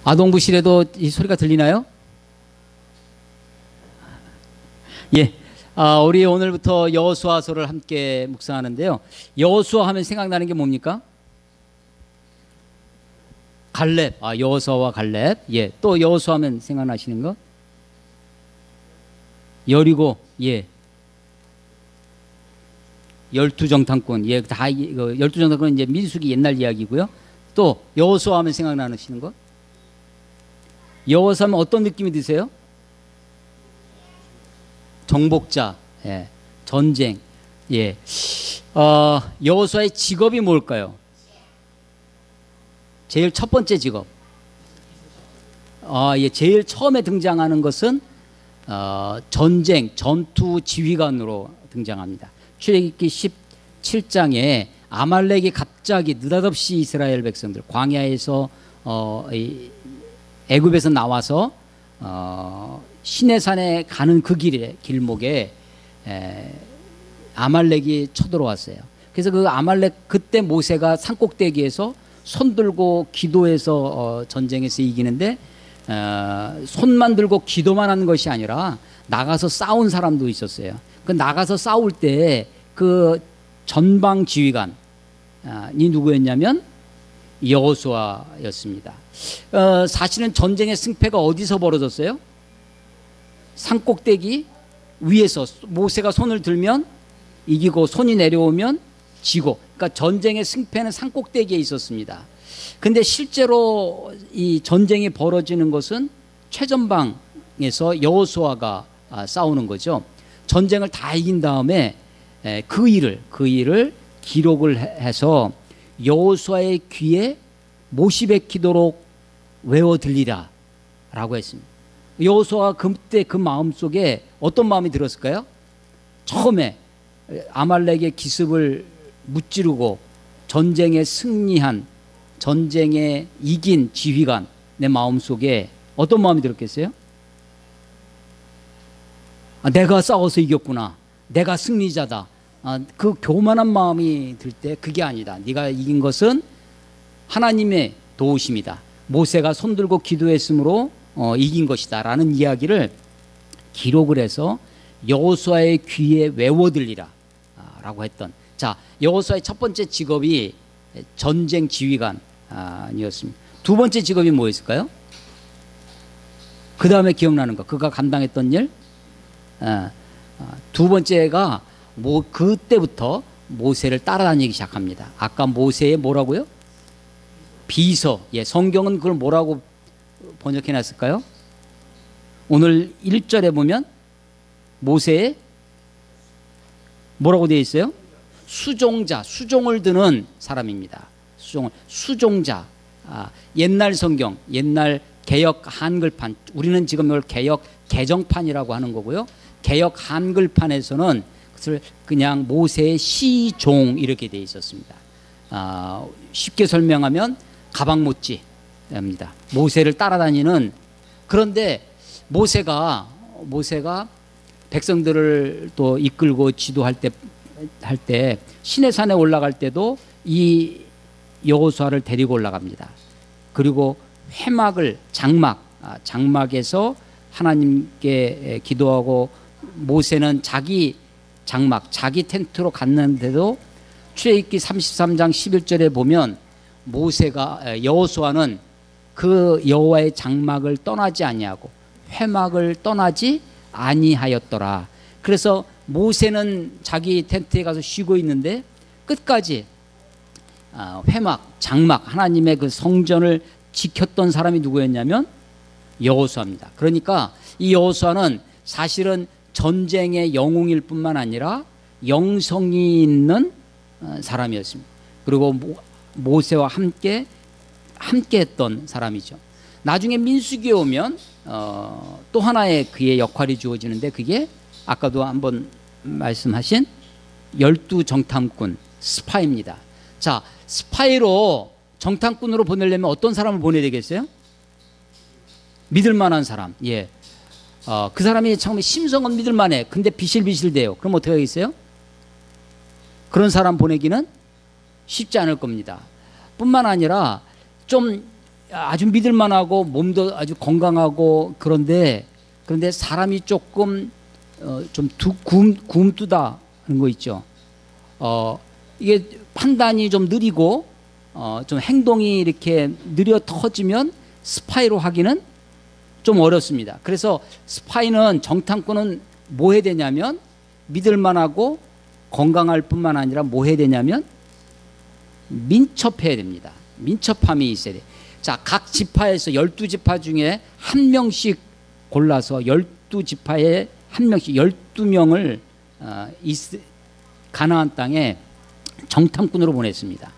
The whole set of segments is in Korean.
아동부실에도 이 소리가 들리나요? 예. 우리 오늘부터 여호수아서를 함께 묵상하는데요. 여호수아 하면 생각나는 게 뭡니까? 갈렙. 여호수아와 갈렙. 예. 또 여호수아 하면 생각나시는 거? 여리고. 예. 열두 정탐꾼. 예. 다 열두 정탐꾼은 이제 민수기 옛날 이야기고요. 또 여호수아 하면 생각나시는 거? 여호수아 하면 어떤 느낌이 드세요? 정복자, 예, 전쟁, 예. 여호수아의 직업이 뭘까요? 제일 첫 번째 직업. 예, 제일 처음에 등장하는 것은 전쟁, 전투 지휘관으로 등장합니다. 출애굽기 17장에 아말렉이 갑자기 느닷없이 이스라엘 백성들 광야에서 애굽에서 나와서 시내산에 가는 그 길목에 아말렉이 쳐들어왔어요. 그래서 그 아말렉 그때 모세가 산꼭대기에서 손 들고 기도해서 전쟁에서 이기는데 손만 들고 기도만 하는 것이 아니라 나가서 싸운 사람도 있었어요. 그 나가서 싸울 때 그 전방 지휘관이 누구였냐면 여호수아였습니다. 사실은 전쟁의 승패가 어디서 벌어졌어요? 산꼭대기 위에서 모세가 손을 들면 이기고 손이 내려오면 지고, 그러니까 전쟁의 승패는 산꼭대기에 있었습니다. 근데 실제로 이 전쟁이 벌어지는 것은 최전방에서 여호수아가 싸우는 거죠. 전쟁을 다 이긴 다음에 그 일을 기록을 해서 여호수아의 귀에 못이 박히도록 외워 들리라 라고 했습니다. 여호수아가 그때 그 마음속에 어떤 마음이 들었을까요? 처음에 아말렉의 기습을 무찌르고 전쟁에 승리한, 전쟁에 이긴 지휘관, 내 마음속에 어떤 마음이 들었겠어요? 내가 싸워서 이겼구나, 내가 승리자다. 그 교만한 마음이 들 때 그게 아니다. 네가 이긴 것은 하나님의 도우심이다. 모세가 손들고 기도했으므로 이긴 것이다 라는 이야기를 기록을 해서 여호수아의 귀에 외워들리라 라고 했던, 자, 여호수아의 첫 번째 직업이 전쟁 지휘관이었습니다. 두 번째 직업이 뭐였을까요? 그 다음에 기억나는 거, 그가 감당했던 일. 두 번째가 그때부터 모세를 따라다니기 시작합니다. 아까 모세의 뭐라고요? 비서. 예, 성경은 그걸 뭐라고 번역해 놨을까요? 오늘 1절에 보면 모세의 뭐라고 되어 있어요? 수종자, 수종을 드는 사람입니다. 수종자. 옛날 성경, 옛날 개역 한글판, 우리는 지금 이걸 개역 개정판이라고 하는 거고요. 개역 한글판에서는 그것을 그냥 모세의 시종 이렇게 되어 있었습니다. 쉽게 설명하면 가방못지입니다. 모세를 따라다니는. 그런데 모세가 백성들을 또 이끌고 지도할 때 시내산에 올라갈 때도 이 여호수아를 데리고 올라갑니다. 그리고 회막을 장막에서 하나님께 기도하고, 모세는 자기 장막, 자기 텐트로 갔는데도 출애굽기 33장 11절에 보면 여호수아는 그 여호와의 장막을 떠나지 아니하고 회막을 떠나지 아니하였더라. 그래서 모세는 자기 텐트에 가서 쉬고 있는데 끝까지 회막, 장막, 하나님의 그 성전을 지켰던 사람이 누구였냐면 여호수아입니다. 그러니까 이 여호수아는 사실은 전쟁의 영웅일 뿐만 아니라 영성이 있는 사람이었습니다. 그리고 모세와 함께 했던 사람이죠. 나중에 민수기에 오면 또 하나의 그의 역할이 주어지는데, 그게 아까도 한번 말씀하신 열두 정탐꾼, 스파이입니다. 자, 스파이로 정탐꾼으로 보내려면 어떤 사람을 보내야 되겠어요? 믿을 만한 사람. 예. 그 사람이 처음에 심성은 믿을 만해. 근데 비실비실대요. 그럼 어떻게 하겠어요? 그런 사람 보내기는 쉽지 않을 겁니다. 뿐만 아니라 좀 아주 믿을만하고 몸도 아주 건강하고 그런데 사람이 조금 좀 굼뜨다 하는 거 있죠. 이게 판단이 좀 느리고 좀 행동이 이렇게 느려 터지면 스파이로 하기는 좀 어렵습니다. 그래서 스파이는 정탐꾼은 뭐 해야 되냐면 믿을만하고 건강할 뿐만 아니라 뭐 해야 되냐면 민첩해야 됩니다. 민첩함이 있어야 돼. 자, 각 지파에서 12지파 중에 한 명씩 골라서 12지파에 한 명씩 12명을 가나안 땅에 정탐꾼으로 보냈습니다.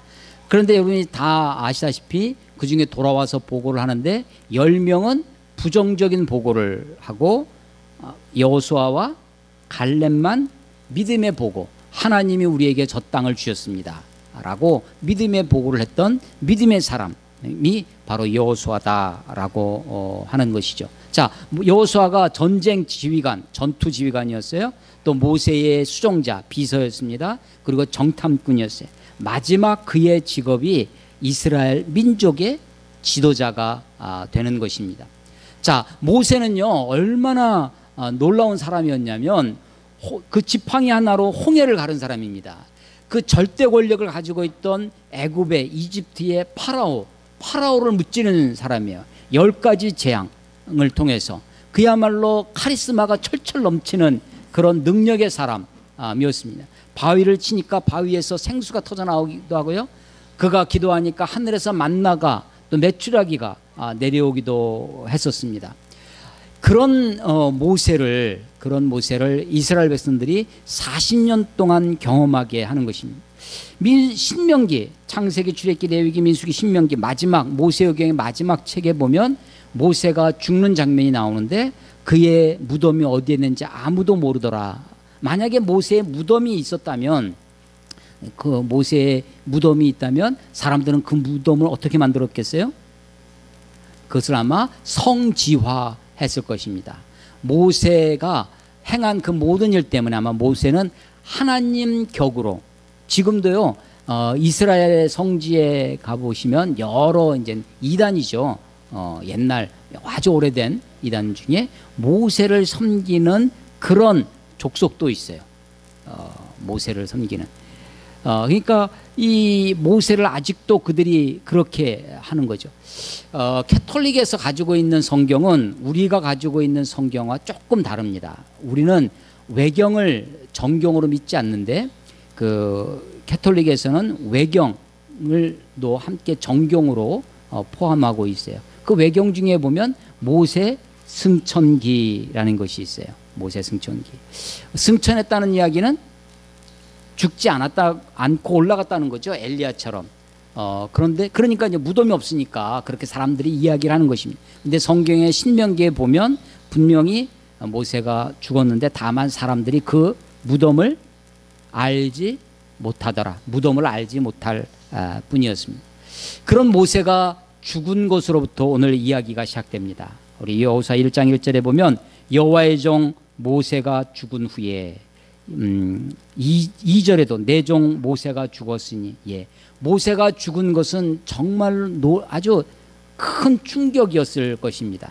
그런데 여러분이 다 아시다시피 그 중에 돌아와서 보고를 하는데 10명은 부정적인 보고를 하고 여호수아와 갈렙만 믿음의 보고, 하나님이 우리에게 저 땅을 주셨습니다 라고 믿음의 보고를 했던 믿음의 사람이 바로 여호수아다라고 하는 것이죠. 자, 여호수아가 전쟁 지휘관, 전투 지휘관이었어요. 또 모세의 수종자, 비서였습니다. 그리고 정탐꾼이었어요. 마지막 그의 직업이 이스라엘 민족의 지도자가 되는 것입니다. 자, 모세는요 얼마나 놀라운 사람이었냐면 그 지팡이 하나로 홍해를 가른 사람입니다. 그 절대 권력을 가지고 있던 애굽의 이집트의 파라오를 무찌르는 사람이에요. 10가지 재앙을 통해서 그야말로 카리스마가 철철 넘치는 그런 능력의 사람이었습니다. 바위를 치니까 바위에서 생수가 터져나오기도 하고요. 그가 기도하니까 하늘에서 만나가 또 메추라기가 내려오기도 했었습니다. 그런 모세를 이스라엘 백성들이 40년 동안 경험하게 하는 것입니다. 신명기, 창세기, 출애굽기, 레위기, 민수기, 신명기 마지막 모세오경의 마지막 책에 보면 모세가 죽는 장면이 나오는데 그의 무덤이 어디에 있는지 아무도 모르더라. 만약에 모세의 무덤이 있었다면, 그 모세의 무덤이 있다면 사람들은 그 무덤을 어떻게 만들었겠어요? 그것을 아마 성지화했을 것입니다. 모세가 행한 그 모든 일 때문에 아마 모세는 하나님 격으로, 지금도요 이스라엘 성지에 가보시면 여러 이제 이단이죠. 옛날 아주 오래된 이단 중에 모세를 섬기는 그런 족속도 있어요. 모세를 섬기는. 그러니까 이 모세를 아직도 그들이 그렇게 하는 거죠. 캐톨릭에서 가지고 있는 성경은 우리가 가지고 있는 성경과 조금 다릅니다. 우리는 외경을 정경으로 믿지 않는데 그 캐톨릭에서는 외경을도 함께 정경으로 포함하고 있어요. 그 외경 중에 보면 모세 승천기라는 것이 있어요. 모세 승천기. 승천했다는 이야기는 죽지 않고 올라갔다는 거죠. 엘리야처럼. 그런데 그러니까 이제 무덤이 없으니까 그렇게 사람들이 이야기를 하는 것입니다. 근데 성경의 신명기에 보면 분명히 모세가 죽었는데 다만 사람들이 그 무덤을 알지 못하더라. 무덤을 알지 못할 뿐이었습니다. 그런 모세가 죽은 것으로부터 오늘 이야기가 시작됩니다. 우리 여호수아 1장 1절에 보면 여호와의 종 모세가 죽은 후에 2절에도 내 종 모세가 죽었으니, 예, 모세가 죽은 것은 정말 아주 큰 충격이었을 것입니다.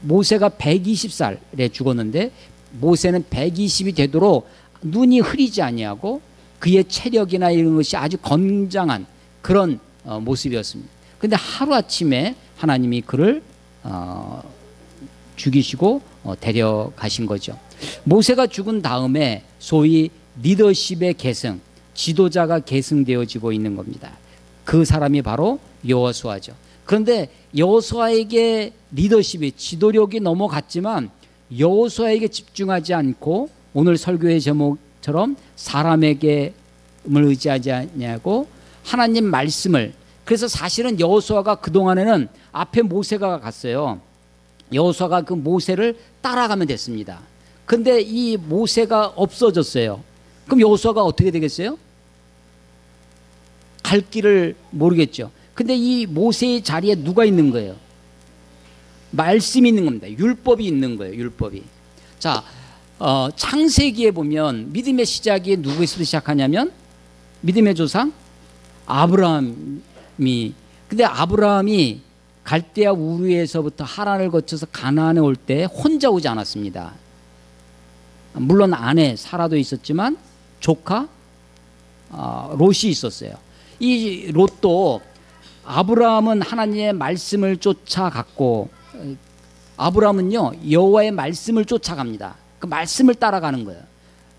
모세가 120살에 죽었는데 모세는 120이 되도록 눈이 흐리지 아니하고 그의 체력이나 이런 것이 아주 건장한 그런 모습이었습니다. 그런데 하루아침에 하나님이 그를 죽이시고 데려가신 거죠. 모세가 죽은 다음에 소위 리더십의 계승, 지도자가 계승되어지고 있는 겁니다. 그 사람이 바로 여호수아죠. 그런데 여호수아에게 리더십이, 지도력이 넘어갔지만 여호수아에게 집중하지 않고 오늘 설교의 제목처럼 사람에게 의지하지 않냐고 하나님 말씀을, 그래서 사실은 여호수아가 그동안에는 앞에 모세가 갔어요. 여호수아가 그 모세를 따라가면 됐습니다. 근데 이 모세가 없어졌어요. 그럼 여호수아가 어떻게 되겠어요? 갈 길을 모르겠죠. 근데 이 모세의 자리에 누가 있는 거예요? 말씀이 있는 겁니다. 율법이 있는 거예요. 율법이. 자, 창세기에 보면 믿음의 시작이 누구에서 시작하냐면 믿음의 조상 아브라함이, 근데 아브라함이 갈대아 우르에서부터 하란을 거쳐서 가나안에 올 때 혼자 오지 않았습니다. 물론 아내 사라도 있었지만 조카 롯이 있었어요. 이 롯도 아브라함은 하나님의 말씀을 쫓아갔고, 아브라함은요 여호와의 말씀을 쫓아갑니다. 그 말씀을 따라가는 거예요.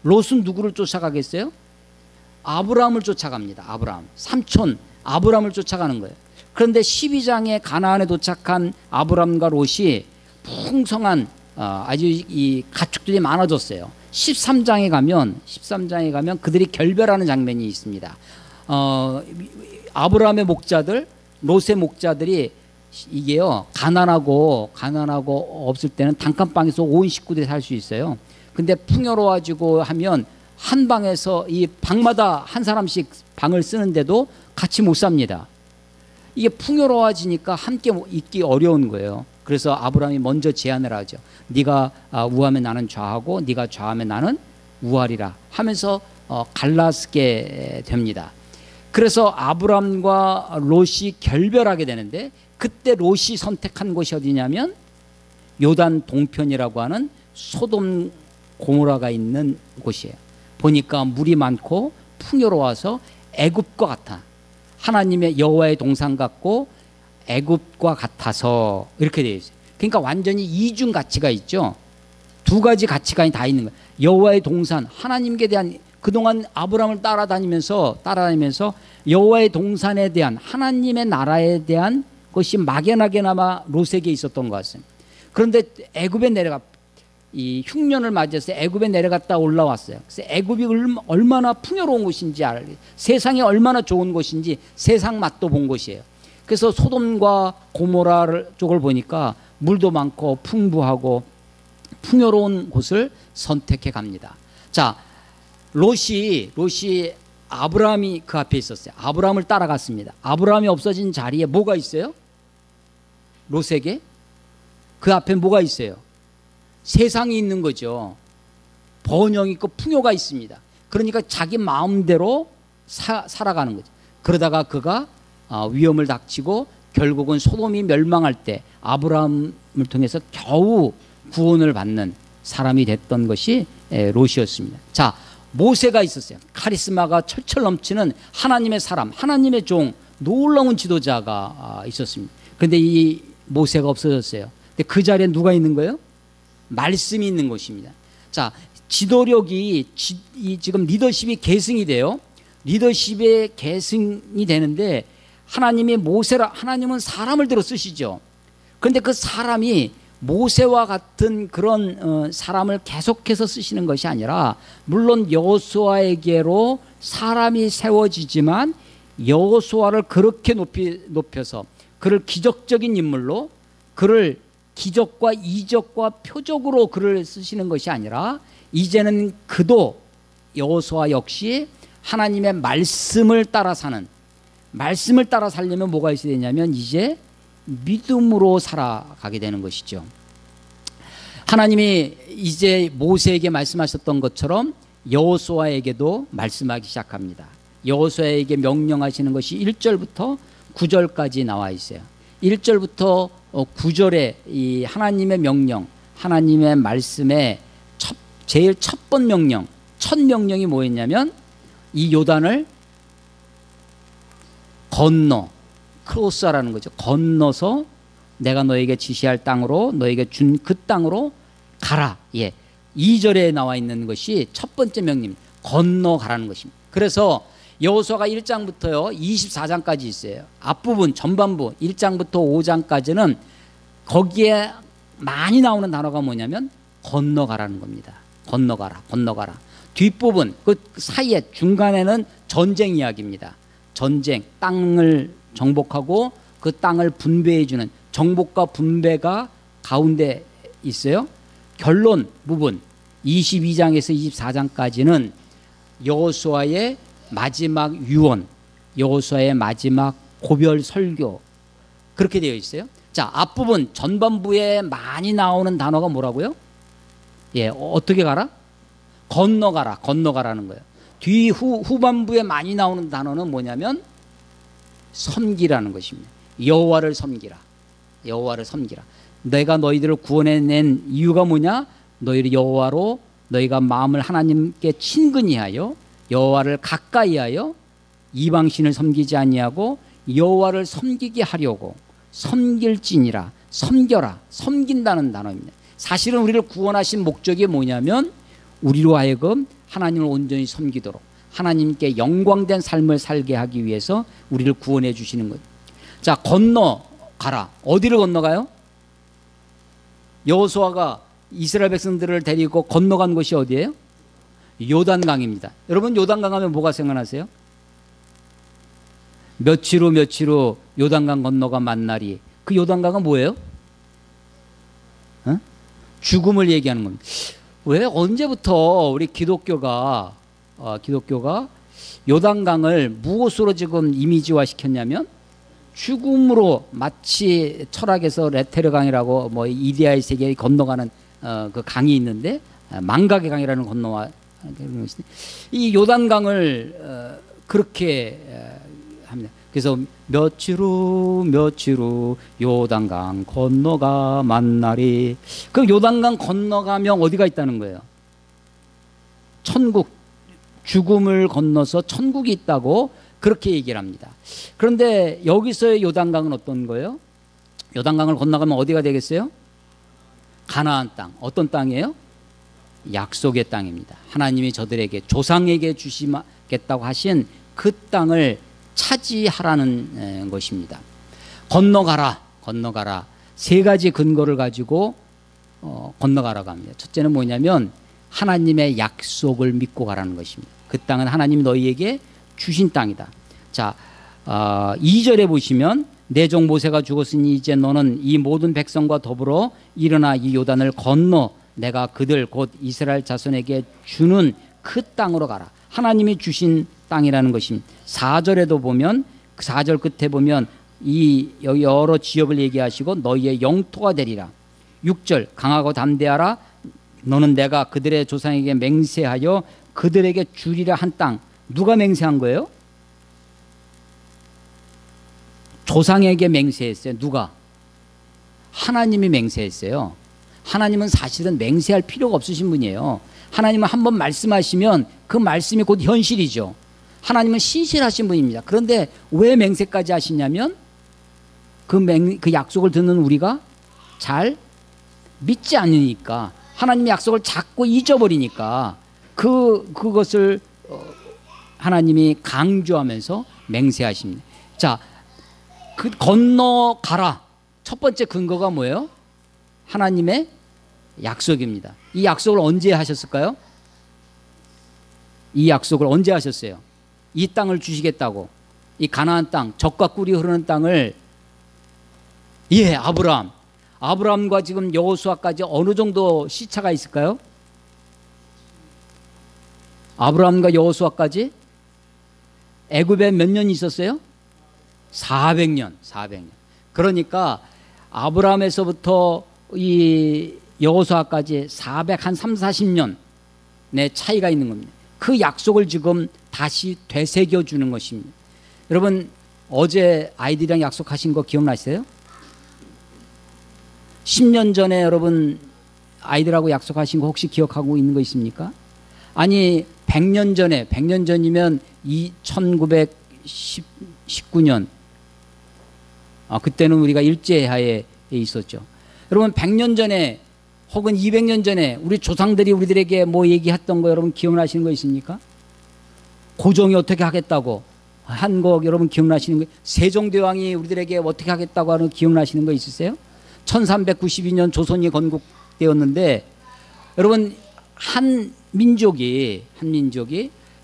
롯은 누구를 쫓아가겠어요? 아브라함을 쫓아갑니다. 아브라함 삼촌 아브라함을 쫓아가는 거예요. 그런데 12장에 가나안에 도착한 아브라함과 롯이 풍성한 아주 이 가축들이 많아졌어요. 13장에 가면 그들이 결별하는 장면이 있습니다. 아브라함의 목자들, 롯의 목자들이 이게요 가난하고 없을 때는 단칸방에서 온 식구들이 살 수 있어요. 근데 풍요로워지고 하면 한 방에서 이 방마다 한 사람씩 방을 쓰는데도 같이 못 삽니다. 이게 풍요로워지니까 함께 있기 어려운 거예요. 그래서 아브라함이 먼저 제안을 하죠. 네가 우하면 나는 좌하고 네가 좌하면 나는 우하리라 하면서 갈라쓰게 됩니다. 그래서 아브라함과 롯이 결별하게 되는데, 그때 롯이 선택한 곳이 어디냐면 요단 동편이라고 하는 소돔 고모라가 있는 곳이에요. 보니까 물이 많고 풍요로워서 애굽과 같아. 하나님의 여호와의 동산 같고 애굽과 같아서 이렇게 되어 있어요. 그러니까 완전히 이중 가치가 있죠. 두 가지 가치관이 다 있는 거예요. 여호와의 동산, 하나님께 대한, 그동안 아브라함을 따라다니면서 여호와의 동산에 대한, 하나님의 나라에 대한 것이 막연하게나마 롯에게 있었던 것 같습니다. 그런데 애굽에 내려가, 이 흉년을 맞이해서 애굽에 내려갔다 올라왔어요. 그래서 애굽이 얼마나 풍요로운 곳인지 세상이 얼마나 좋은 곳인지 세상 맛도 본 곳이에요. 그래서 소돔과 고모라 쪽을 보니까 물도 많고 풍부하고 풍요로운 곳을 선택해 갑니다. 자, 롯이 아브라함이 그 앞에 있었어요. 아브라함을 따라갔습니다. 아브라함이 없어진 자리에 뭐가 있어요? 롯에게 그 앞에 뭐가 있어요? 세상이 있는 거죠. 번영이 있고 풍요가 있습니다. 그러니까 자기 마음대로 살아가는 거죠. 그러다가 그가 위험을 닥치고 결국은 소돔이 멸망할 때 아브라함을 통해서 겨우 구원을 받는 사람이 됐던 것이 롯이었습니다. 자, 모세가 있었어요. 카리스마가 철철 넘치는 하나님의 사람, 하나님의 종, 놀라운 지도자가 있었습니다. 그런데 이 모세가 없어졌어요. 근데 그 자리에 누가 있는 거예요? 말씀이 있는 곳입니다. 자, 지도력이 지금 리더십이 계승이 돼요. 리더십의 계승이 되는데 하나님은 사람을 들어 쓰시죠. 그런데 그 사람이 모세와 같은 그런 사람을 계속해서 쓰시는 것이 아니라, 물론 여호수아에게로 사람이 세워지지만 여호수아를 그렇게 높여서 그를 기적적인 인물로, 그를 기적과 이적과 표적으로 그를 쓰시는 것이 아니라, 이제는 그도 여호수아 역시 하나님의 말씀을 따라 사는, 말씀을 따라 살려면 뭐가 있어야 되냐면 이제 믿음으로 살아가게 되는 것이죠. 하나님이 이제 모세에게 말씀하셨던 것처럼 여호수아에게도 말씀하기 시작합니다. 여호수아에게 명령하시는 것이 1절부터 9절까지 나와 있어요. 1절부터 9절에 이 하나님의 명령, 하나님의 말씀의 제일 첫 명령이 뭐였냐면 이 요단을 크로스하라는 거죠. 건너서 내가 너에게 지시할 땅으로, 너에게 준 그 땅으로 가라. 2절에 나와 있는 것이 첫 번째 명령, 건너가라는 것입니다. 그래서 여호수아가 1장부터요 24장까지 있어요. 앞부분, 전반부 1장부터 5장까지는 거기에 많이 나오는 단어가 뭐냐면 건너가라는 겁니다. 건너가라. 뒷부분, 그 사이에 중간에는 전쟁 이야기입니다. 전쟁, 땅을 정복하고 그 땅을 분배해주는 정복과 분배가 가운데 있어요. 결론 부분 22장에서 24장까지는 여호수아의 마지막 유언, 여호수아의 마지막 고별 설교, 그렇게 되어 있어요. 자, 앞부분 전반부에 많이 나오는 단어가 뭐라고요? 어떻게 가라? 건너가라는 거예요. 후반부에 많이 나오는 단어는 뭐냐면 섬기라는 것입니다. 여호와를 섬기라. 여호와를 섬기라. 내가 너희들을 구원해낸 이유가 뭐냐? 너희를 여호와로 너희가 마음을 하나님께 친근히 하여 여호와를 가까이 하여 이방신을 섬기지 아니하고 여호와를 섬기게 하려고 섬길지니라. 섬겨라. 섬긴다는 단어입니다. 사실은 우리를 구원하신 목적이 뭐냐면 우리로 하여금 하나님을 온전히 섬기도록 하나님께 영광된 삶을 살게 하기 위해서 우리를 구원해 주시는 거예요. 자, 건너가라. 어디를 건너가요? 여호수아가 이스라엘 백성들을 데리고 건너간 곳이 어디예요? 요단강입니다. 여러분 요단강 하면 뭐가 생각나세요? 며칠 후 요단강 건너가 만나리. 그 요단강은 뭐예요? 어? 죽음을 얘기하는 겁니다. 왜 언제부터 우리 기독교가 요단강을 무엇으로 지금 이미지화 시켰냐면 죽음으로, 마치 철학에서 레테르강이라고 뭐 이데아의 세계에 건너가는 그 강이 있는데 망각의 강이라는 건너와 이 요단강을 그렇게 합니다. 그래서 며칠 후 요단강 건너가 만나리. 그 요단강 건너가면 어디가 있다는 거예요? 천국, 죽음을 건너서 천국이 있다고 그렇게 얘기를 합니다. 그런데 여기서의 요단강은 어떤 거예요? 요단강을 건너가면 어디가 되겠어요? 가나안 땅. 어떤 땅이에요? 약속의 땅입니다. 하나님이 저들에게, 조상에게 주시겠다고 하신 그 땅을 차지하라는 것입니다. 건너가라. 세 가지 근거를 가지고 건너가라고 합니다. 첫째는 뭐냐면 하나님의 약속을 믿고 가라는 것입니다. 그 땅은 하나님이 너희에게 주신 땅이다. 자, 2절에 보시면 내 종 모세가 죽었으니 이제 너는 이 모든 백성과 더불어 일어나 이 요단을 건너 내가 그들 곧 이스라엘 자손에게 주는 그 땅으로 가라. 하나님이 주신 땅이라는 것입니다. 4절에도 보면, 4절 끝에 보면 여기 여러 지역을 얘기하시고 너희의 영토가 되리라. 6절 강하고 담대하라. 너는 내가 그들의 조상에게 맹세하여 그들에게 주리라 한 땅. 누가 맹세한 거예요? 조상에게 맹세했어요. 누가? 하나님이 맹세했어요. 하나님은 사실은 맹세할 필요가 없으신 분이에요. 하나님은 한번 말씀하시면 그 말씀이 곧 현실이죠. 하나님은 신실하신 분입니다. 그런데 왜 맹세까지 하시냐면 그 약속을 듣는 우리가 잘 믿지 않으니까, 하나님의 약속을 자꾸 잊어버리니까 그것을 하나님이 강조하면서 맹세하십니다. 자, 그 건너가라. 첫 번째 근거가 뭐예요? 하나님의 약속입니다. 이 약속을 언제 하셨을까요? 이 약속을 언제 하셨어요? 이 땅을 주시겠다고, 이 가나안 땅, 젖과 꿀이 흐르는 땅을, 아브라함과 지금 여호수아까지 어느 정도 시차가 있을까요? 아브라함과 여호수아까지 애굽에 몇 년 있었어요? 400년. 그러니까 아브라함에서부터 이 여호수아까지 40년의 차이가 있는 겁니다. 그 약속을 지금 다시 되새겨 주는 것입니다. 여러분, 어제 아이들이랑 약속하신 거 기억나세요? 10년 전에 여러분 아이들하고 약속하신 거 혹시 기억하고 있는 거 있습니까? 아니 100년 전이면 1919년, 그때는 우리가 일제하에 있었죠. 여러분 100년 전에 혹은 200년 전에 우리 조상들이 우리들에게 뭐 얘기했던 거 여러분 기억나시는 거 있습니까? 고종이 어떻게 하겠다고 한 거 여러분 기억나시는 거? 세종대왕이 우리들에게 어떻게 하겠다고 하는 거 기억나시는 거 있으세요? 1392년 조선이 건국되었는데 여러분 한 민족이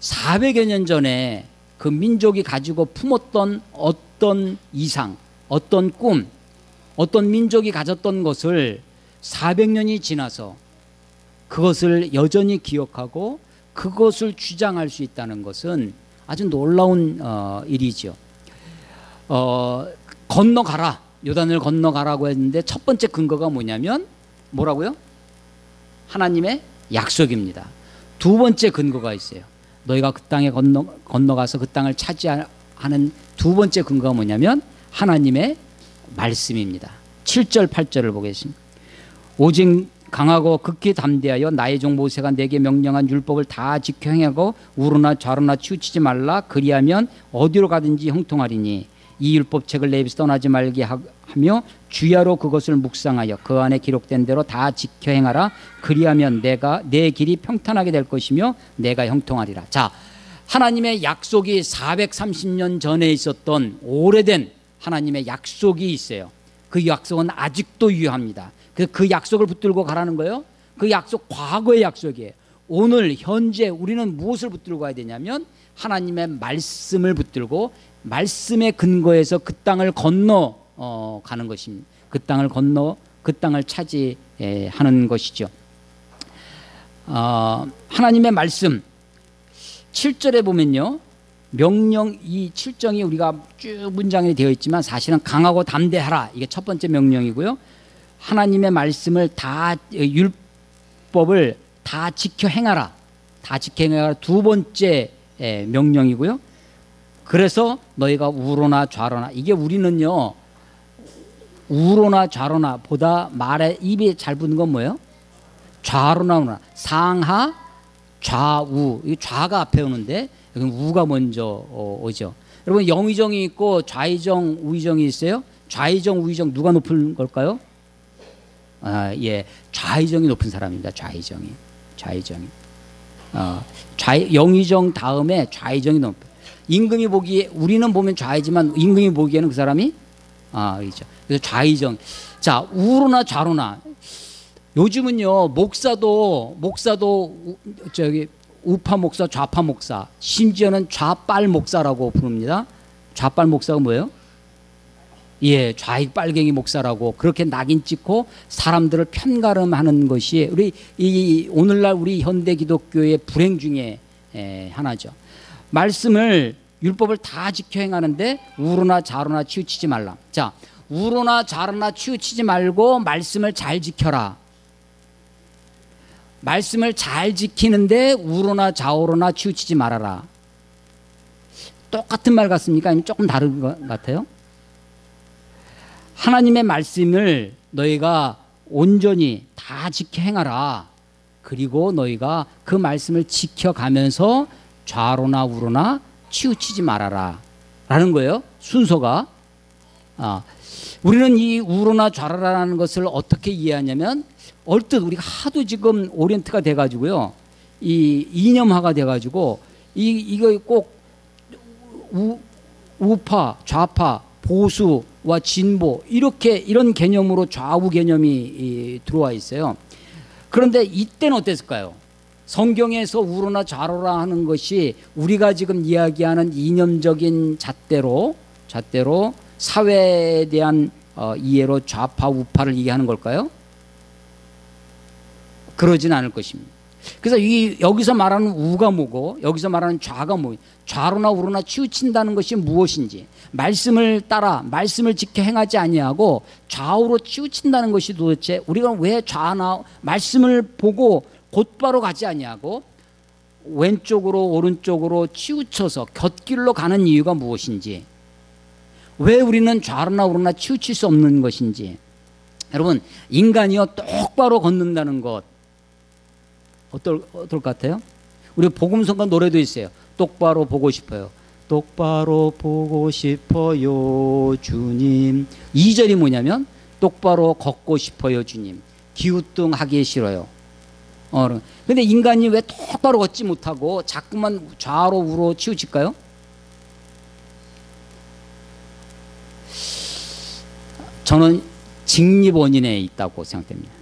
400여 년 전에 그 민족이 가지고 품었던 어떤 이상, 어떤 꿈, 어떤 민족이 가졌던 것을 400년이 지나서 그것을 여전히 기억하고 그것을 주장할 수 있다는 것은 아주 놀라운 일이죠. 건너가라, 요단을 건너가라고 했는데 첫 번째 근거가 뭐냐면 뭐라고요? 하나님의 약속입니다. 두 번째 근거가 있어요. 너희가 그 땅에 건너가서 그 땅을 차지하는 두 번째 근거가 뭐냐면 하나님의 말씀입니다. 7절 8절을 보겠습니다. 오직 강하고 극히 담대하여 나의 종 모세가 내게 명령한 율법을 다 지켜 행하고 우로나 좌로나 치우치지 말라. 그리하면 어디로 가든지 형통하리니 이 율법책을 내 입에서 떠나지 말게 하며 주야로 그것을 묵상하여 그 안에 기록된 대로 다 지켜 행하라. 그리하면 내가 내 길이 평탄하게 될 것이며 내가 형통하리라. 자, 하나님의 약속이 430년 전에 있었던 오래된 하나님의 약속이 있어요. 그 약속은 아직도 유효합니다. 그 약속을 붙들고 가라는 거예요. 그 약속 과거의 약속이에요. 오늘 현재 우리는 무엇을 붙들고 가야 되냐면 하나님의 말씀을 붙들고 말씀의 근거에서 그 땅을 건너 가는 것입니다. 그 땅을 건너 그 땅을 차지하는 것이죠. 하나님의 말씀 7절에 보면요, 명령, 이 7정이 우리가 쭉 문장이 되어 있지만 사실은 강하고 담대하라, 이게 첫 번째 명령이고요. 하나님의 말씀을 다, 율법을 다 지켜 행하라, 다 지켜 행하라, 두 번째 명령이고요. 그래서 너희가 우로나 좌로나, 이게 우리는요 우로나 좌로나 보다 말에 입에 잘 붙는 건 뭐예요? 좌로나 우로나, 상하 좌우, 이 좌가 앞에 오는데 여기 우가 먼저 오죠. 여러분 영의정이 있고 좌의정 우의정이 있어요. 좌의정 우의정 누가 높은 걸까요? 예, 좌의정이 높은 사람입니다. 좌의정이 영의정 다음에 좌의정이 높아요. 임금이 보기에, 우리는 보면 좌이지만 임금이 보기에는 그 사람이 그렇죠. 그래서 좌의정. 자, 우로나 좌로나. 요즘은요 목사도 저기 우파 목사, 좌파 목사, 심지어는 좌빨 목사라고 부릅니다. 좌빨 목사가 뭐예요? 예, 좌익 빨갱이 목사라고 그렇게 낙인 찍고 사람들을 편가름하는 것이 우리 오늘날 우리 현대 기독교의 불행 중에 하나죠. 말씀을, 율법을 다 지켜 행하는데 우로나 좌로나 치우치지 말라. 자, 우로나 좌로나 치우치지 말고 말씀을 잘 지켜라. 말씀을 잘 지키는데 우로나 좌우로나 치우치지 말아라. 똑같은 말 같습니까? 아니면 조금 다른 것 같아요? 하나님의 말씀을 너희가 온전히 다 지켜 행하라. 그리고 너희가 그 말씀을 지켜가면서 좌로나 우로나 치우치지 말아라 라는 거예요. 순서가. 우리는 이 우로나 좌로라는 것을 어떻게 이해하냐면, 얼뜻 우리가 하도 지금 오리엔트가 돼가지고요, 이 이념화가 돼가지고 이거 꼭 우파, 좌파, 보수와 진보, 이런 개념으로 좌우 개념이 들어와 있어요. 그런데 이때는 어땠을까요? 성경에서 우로나 좌로라 하는 것이 우리가 지금 이야기하는 이념적인 잣대로 사회에 대한 이해로 좌파 우파를 얘기하는 걸까요? 그러진 않을 것입니다. 그래서 여기서 말하는 우가 뭐고 여기서 말하는 좌가 뭐예요? 좌로나 우로나 치우친다는 것이 무엇인지, 말씀을 따라 말씀을 지켜 행하지 아니하고 좌우로 치우친다는 것이 도대체 우리가 왜 좌나 말씀을 보고 곧바로 가지 아니하고 왼쪽으로 오른쪽으로 치우쳐서 곁길로 가는 이유가 무엇인지, 왜 우리는 좌로나 우로나 치우칠 수 없는 것인지. 여러분, 인간이요 똑바로 걷는다는 것 어떨 것 같아요? 우리 복음성가 노래도 있어요. 똑바로 보고 싶어요. 똑바로 보고 싶어요 주님. 2절이 뭐냐면 똑바로 걷고 싶어요 주님. 기우뚱하기 싫어요. 근데 인간이 왜 똑바로 걷지 못하고 자꾸만 좌로 우로 치우칠까요? 저는 직립 원인에 있다고 생각됩니다.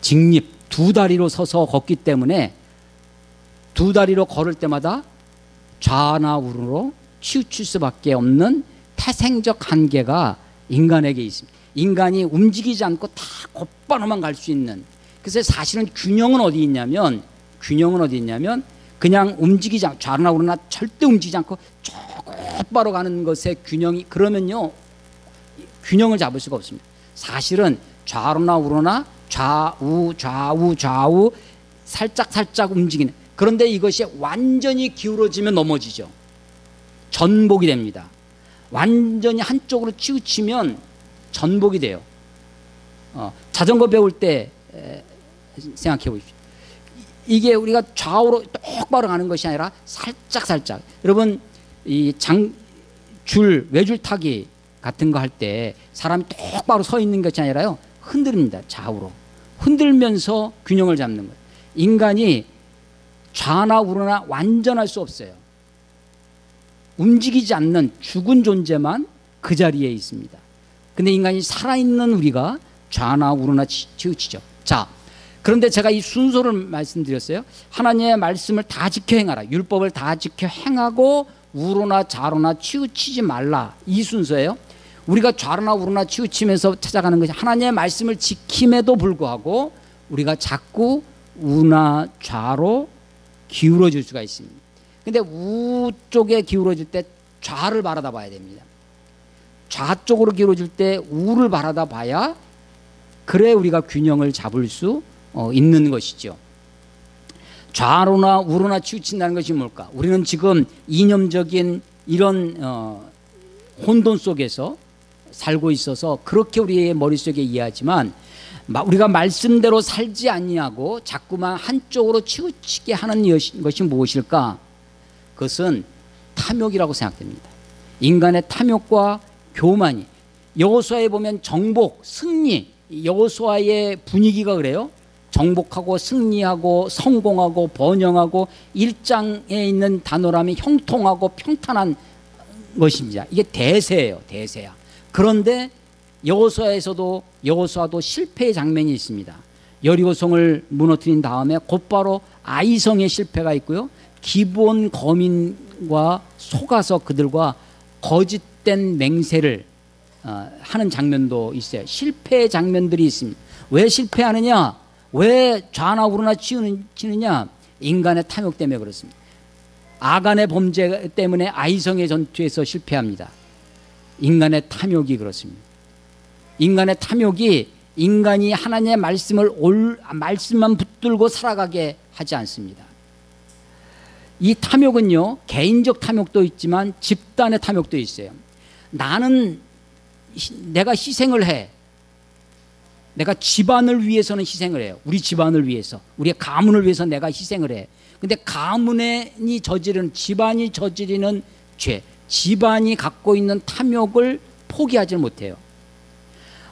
직립, 두 다리로 서서 걷기 때문에 두 다리로 걸을 때마다 좌나 우로로 치우칠 수밖에 없는 태생적 한계가 인간에게 있습니다. 인간이 움직이지 않고 다 곧바로만 갈 수 있는. 그래서 사실은 균형은 어디 있냐면 그냥 움직이지 않고 좌나 우로나 절대 움직이지 않고 곧바로 가는 것의 균형이, 그러면요 균형을 잡을 수가 없습니다. 사실은 좌로나 우로나 좌우 살짝 움직이는. 그런데 이것이 완전히 기울어지면 넘어지죠. 전복이 됩니다. 완전히 한쪽으로 치우치면 전복이 돼요. 자전거 배울 때 생각해 보십시오. 이게 우리가 좌우로 똑바로 가는 것이 아니라 살짝. 여러분 이 외줄 타기 같은 거 할 때 사람이 똑바로 서 있는 것이 아니라요, 흔들립니다. 좌우로 흔들면서 균형을 잡는 거예요. 인간이 좌나 우로나 완전할 수 없어요. 움직이지 않는 죽은 존재만 그 자리에 있습니다. 근데 인간이 살아있는 우리가 좌나 우로나 치우치죠. 자, 그런데 제가 이 순서를 말씀드렸어요. 하나님의 말씀을 다 지켜 행하라. 율법을 다 지켜 행하고 우로나 좌로나 치우치지 말라. 이 순서예요. 우리가 좌로나 우로나 치우치면서 찾아가는 것이 하나님의 말씀을 지킴에도 불구하고 우리가 자꾸 우나 좌로 기울어질 수가 있습니다. 근데 우 쪽에 기울어질 때 좌를 바라다 봐야 됩니다. 좌 쪽으로 기울어질 때 우를 바라다 봐야 그래 우리가 균형을 잡을 수 있는 것이죠. 좌로나 우로나 치우친다는 것이 뭘까? 우리는 지금 이념적인 이런 혼돈 속에서 살고 있어서 그렇게 우리의 머릿속에 이해하지만, 우리가 말씀대로 살지 아니하고 자꾸만 한쪽으로 치우치게 하는 것이 무엇일까? 그것은 탐욕이라고 생각됩니다. 인간의 탐욕과 교만이, 여호수아에 보면 정복, 승리, 여호수아의 분위기가 그래요. 정복하고 승리하고 성공하고 번영하고, 1장에 있는 단어라면 형통하고 평탄한 것입니다. 이게 대세예요. 대세야. 그런데 여호수아도 실패의 장면이 있습니다. 여리고성을 무너뜨린 다음에 곧바로 아이성의 실패가 있고요, 기브온 거민과 속아서 그들과 거짓된 맹세를 하는 장면도 있어요. 실패의 장면들이 있습니다. 왜 실패하느냐? 왜 좌나 우로나 치느냐? 인간의 탐욕 때문에 그렇습니다. 아간의 범죄 때문에 아이성의 전투에서 실패합니다. 인간의 탐욕이 그렇습니다. 인간의 탐욕이 인간이 하나님의 말씀만 붙들고 살아가게 하지 않습니다. 이 탐욕은요, 개인적 탐욕도 있지만 집단의 탐욕도 있어요. 내가 희생을 해. 내가 집안을 위해서는 희생을 해요. 우리 집안을 위해서, 우리의 가문을 위해서 내가 희생을 해. 근데 집안이 저지르는 죄, 집안이 갖고 있는 탐욕을 포기하지 못해요.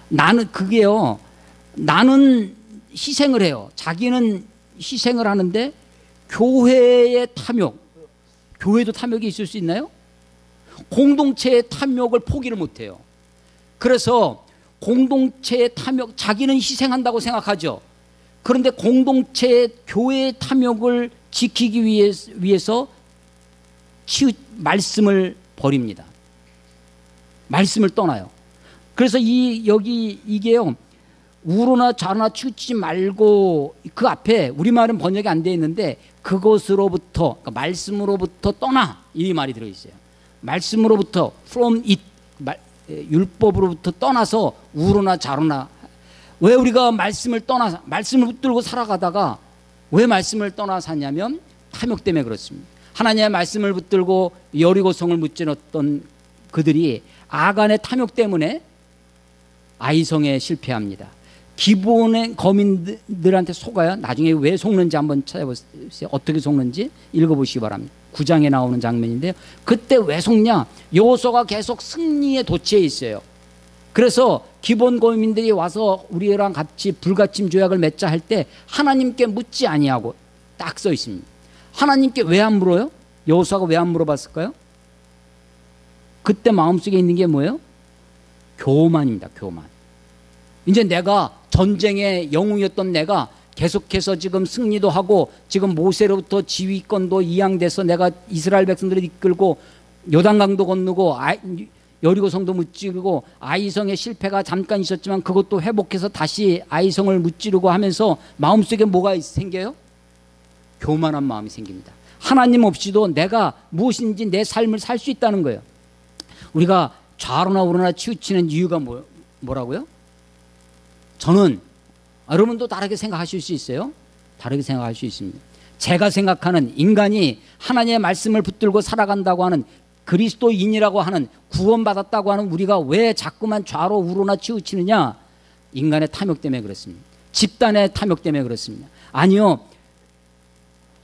나는 희생을 해요. 자기는 희생을 하는데 교회의 탐욕, 교회도 탐욕이 있을 수 있나요? 공동체의 탐욕을 포기를 못해요. 그래서 공동체의 탐욕, 자기는 희생한다고 생각하죠. 그런데 교회의 탐욕을 지키기 위해서 말씀을 버립니다. 말씀을 떠나요. 그래서 이게요, 우로나 좌나 치우치지 말고, 그 앞에 우리말은 번역이 안 되어 있는데 그것으로부터, 그러니까 말씀으로부터 떠나, 이 말이 들어있어요. 말씀으로부터, from it, 율법으로부터 떠나서 우로나 좌로나. 왜 우리가 말씀을 붙들고 살아가다가 왜 말씀을 떠나 사냐면 탐욕 때문에 그렇습니다. 하나님의 말씀을 붙들고 여리고성을 무찌렀던 그들이 아간의 탐욕 때문에 아이성에 실패합니다. 기브온의 거민들한테 속아요. 나중에 왜 속는지 한번 찾아보세요. 어떻게 속는지 읽어보시기 바랍니다. 9장에 나오는 장면인데요. 그때 왜 속냐? 여호수아가 계속 승리의 도취에 있어요. 그래서 기브온 거민들이 와서 우리랑 같이 불가침 조약을 맺자 할 때 하나님께 묻지 아니하고 딱 써 있습니다. 하나님께 왜 안 물어요? 여호수아가 왜 안 물어봤을까요? 그때 마음속에 있는 게 뭐예요? 교만입니다. 교만. 이제 내가 전쟁의 영웅이었던 내가 계속해서 지금 승리도 하고 지금 모세로부터 지휘권도 이양돼서 내가 이스라엘 백성들을 이끌고 요단강도 건너고 여리고성도 무찌르고 아이성의 실패가 잠깐 있었지만 그것도 회복해서 다시 아이성을 무찌르고 하면서 마음속에 뭐가 생겨요? 교만한 마음이 생깁니다. 하나님 없이도 내가 무엇인지 내 삶을 살 수 있다는 거예요. 우리가 좌로나 우로나 치우치는 이유가 뭐라고요? 저는, 여러분도 다르게 생각하실 수 있어요. 다르게 생각할 수 있습니다. 제가 생각하는 인간이 하나님의 말씀을 붙들고 살아간다고 하는 그리스도인이라고 하는, 구원받았다고 하는 우리가 왜 자꾸만 좌로 우로나 치우치느냐? 인간의 탐욕 때문에 그렇습니다. 집단의 탐욕 때문에 그렇습니다. 아니요,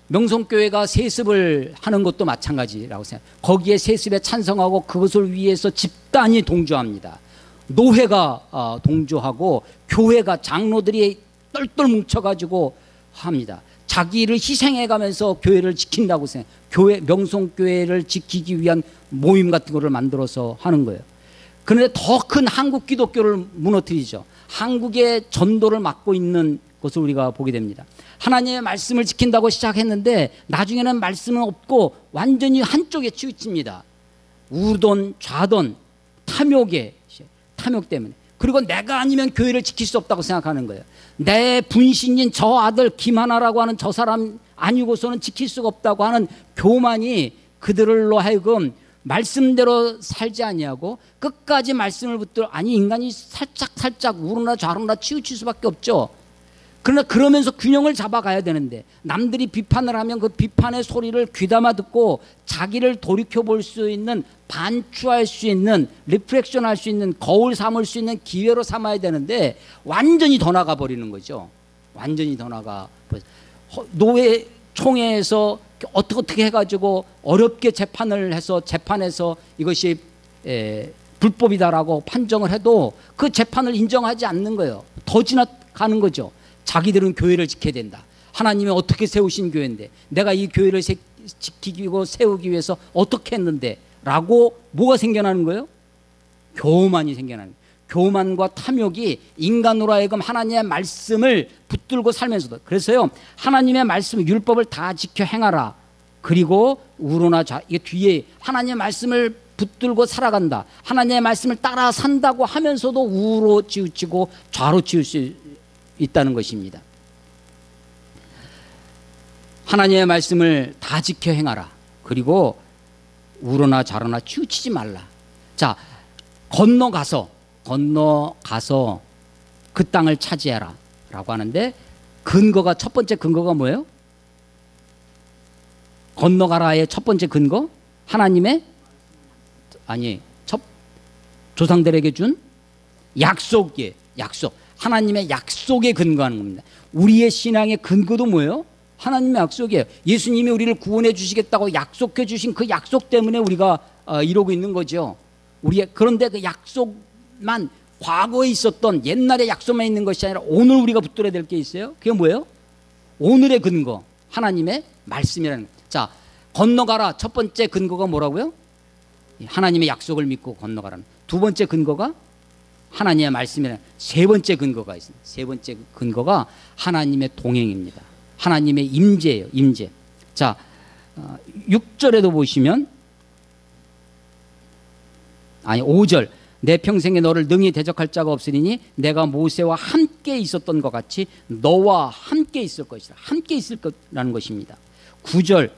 명성교회가 세습을 하는 것도 마찬가지라고 생각해요. 거기에 세습에 찬성하고 그것을 위해서 집단이 동조합니다. 노회가 동조하고 교회가, 장로들이 똘똘 뭉쳐가지고 합니다. 자기를 희생해가면서 교회를 지킨다고 생각해요. 교회, 명성교회를 지키기 위한 모임 같은 거를 만들어서 하는 거예요. 그런데 더 큰 한국 기독교를 무너뜨리죠. 한국의 전도를 맡고 있는 것을 우리가 보게 됩니다. 하나님의 말씀을 지킨다고 시작했는데 나중에는 말씀은 없고 완전히 한쪽에 치우칩니다. 우돈 좌돈 탐욕 때문에. 그리고 내가 아니면 교회를 지킬 수 없다고 생각하는 거예요. 내 분신인 저 아들 김하나라고 하는 저 사람 아니고서는 지킬 수가 없다고 하는 교만이 그들로 하여금 말씀대로 살지 아니하고 끝까지 말씀을 붙들어, 아니 인간이 살짝 우로나 좌로나 치우칠 수밖에 없죠. 그러나 그러면서 균형을 잡아가야 되는데, 남들이 비판을 하면 그 비판의 소리를 귀담아 듣고 자기를 돌이켜볼 수 있는, 반추할 수 있는, 리프렉션 할 수 있는, 거울 삼을 수 있는 기회로 삼아야 되는데 완전히 더 나가 버리는 거죠. 완전히 더 나가. 노회 총회에서 어떻게 해가지고 어렵게 재판을 해서 재판에서 이것이 불법이다라고 판정을 해도 그 재판을 인정하지 않는 거예요. 더 지나가는 거죠. 자기들은 교회를 지켜야 된다. 하나님이 어떻게 세우신 교회인데, 내가 이 교회를 지키고 세우기 위해서 어떻게 했는데 라고 뭐가 생겨나는 거예요? 교만이 생겨나는 거예요. 교만과 탐욕이 인간으로 하여금 하나님의 말씀을 붙들고 살면서도, 그래서요, 하나님의 말씀 율법을 다 지켜 행하라. 그리고 우로나 좌, 이게 뒤에 하나님의 말씀을 붙들고 살아간다, 하나님의 말씀을 따라 산다고 하면서도 우로 치우치고 좌로 치울 수 있다는 것입니다. 하나님의 말씀을 다 지켜 행하라. 그리고 우로나 좌로나 치우치지 말라. 자, 건너가서 그 땅을 차지해라 라고 하는데, 근거가, 첫 번째 근거가 뭐예요? 건너가라의 첫 번째 근거, 하나님의, 아니, 조상들에게 준 약속이에요. 약속. 하나님의 약속에 근거하는 겁니다. 우리의 신앙의 근거도 뭐예요? 하나님의 약속이에요. 예수님이 우리를 구원해 주시겠다고 약속해 주신 그 약속 때문에 우리가 이러고 있는 거죠. 그런데 그 약속만, 과거에 있었던 옛날의 약속만 있는 것이 아니라 오늘 우리가 붙들어야 될 게 있어요. 그게 뭐예요? 오늘의 근거, 하나님의 말씀이라는 거예요. 자, 건너가라. 첫 번째 근거가 뭐라고요? 하나님의 약속을 믿고 건너가라는. 두 번째 근거가 하나님의 말씀이라는. 세 번째 근거가 있습니다. 세 번째 근거가 하나님의 동행입니다. 하나님의 임재예요. 임재. 자, 6절에도 보시면, 아니 5절, 내 평생에 너를 능히 대적할 자가 없으리니 내가 모세와 함께 있었던 것 같이 너와 함께 있을 것이라. 함께 있을 거라는 것입니다. 9절,